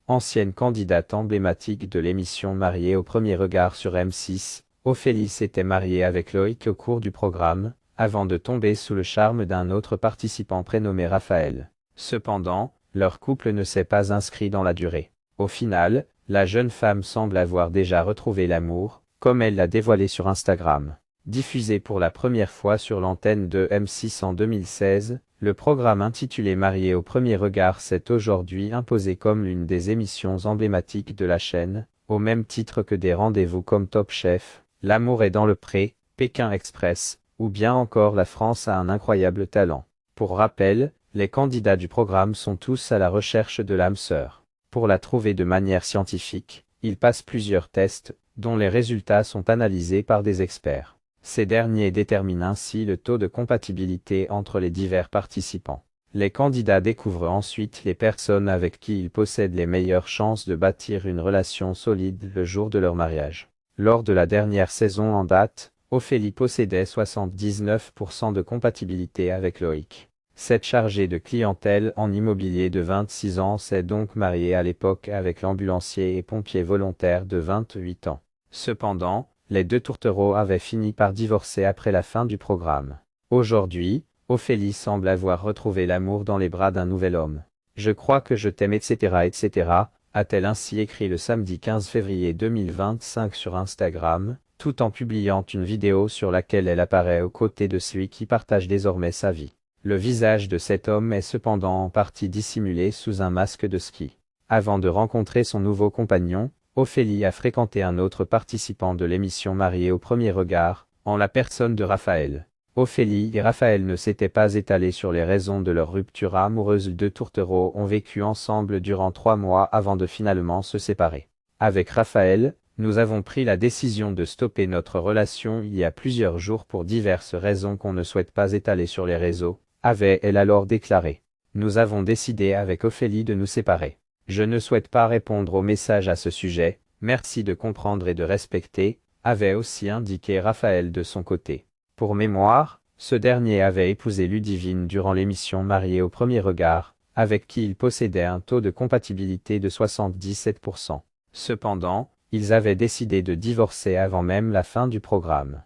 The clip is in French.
Ancienne candidate emblématique de l'émission Mariée au premier regard sur M6, Ophélie s'était mariée avec Loïc au cours du programme, avant de tomber sous le charme d'un autre participant prénommé Raphaël. Cependant, leur couple ne s'est pas inscrit dans la durée. Au final, la jeune femme semble avoir déjà retrouvé l'amour, comme elle l'a dévoilé sur Instagram. Diffusé pour la première fois sur l'antenne de M6 en 2016, le programme intitulé Mariée au premier regard s'est aujourd'hui imposé comme l'une des émissions emblématiques de la chaîne, au même titre que des rendez-vous comme Top Chef, L'amour est dans le pré, Pékin Express, ou bien encore La France a un incroyable talent. Pour rappel, les candidats du programme sont tous à la recherche de l'âme sœur. Pour la trouver de manière scientifique, ils passent plusieurs tests, dont les résultats sont analysés par des experts. Ces derniers déterminent ainsi le taux de compatibilité entre les divers participants. Les candidats découvrent ensuite les personnes avec qui ils possèdent les meilleures chances de bâtir une relation solide le jour de leur mariage. Lors de la dernière saison en date, Ophélie possédait 79% de compatibilité avec Loïc. Cette chargée de clientèle en immobilier de 26 ans s'est donc mariée à l'époque avec l'ambulancier et pompier volontaire de 28 ans. Cependant, les deux tourtereaux avaient fini par divorcer après la fin du programme. Aujourd'hui, Ophélie semble avoir retrouvé l'amour dans les bras d'un nouvel homme. Je crois que je t'aime etc. a-t-elle ainsi écrit le samedi 15 février 2025 sur Instagram, tout en publiant une vidéo sur laquelle elle apparaît aux côtés de celui qui partage désormais sa vie. Le visage de cet homme est cependant en partie dissimulé sous un masque de ski. Avant de rencontrer son nouveau compagnon, Ophélie a fréquenté un autre participant de l'émission Mariée au premier regard, en la personne de Raphaël. Ophélie et Raphaël ne s'étaient pas étalés sur les raisons de leur rupture amoureuse. Les deux tourtereaux ont vécu ensemble durant 3 mois avant de finalement se séparer. Avec Raphaël, nous avons pris la décision de stopper notre relation il y a plusieurs jours pour diverses raisons qu'on ne souhaite pas étaler sur les réseaux, avait-elle alors déclaré. Nous avons décidé avec Ophélie de nous séparer. Je ne souhaite pas répondre aux messages à ce sujet, merci de comprendre et de respecter, avait aussi indiqué Raphaël de son côté. Pour mémoire, ce dernier avait épousé Ludivine durant l'émission Mariée au premier regard, avec qui il possédait un taux de compatibilité de 77%. Cependant, ils avaient décidé de divorcer avant même la fin du programme.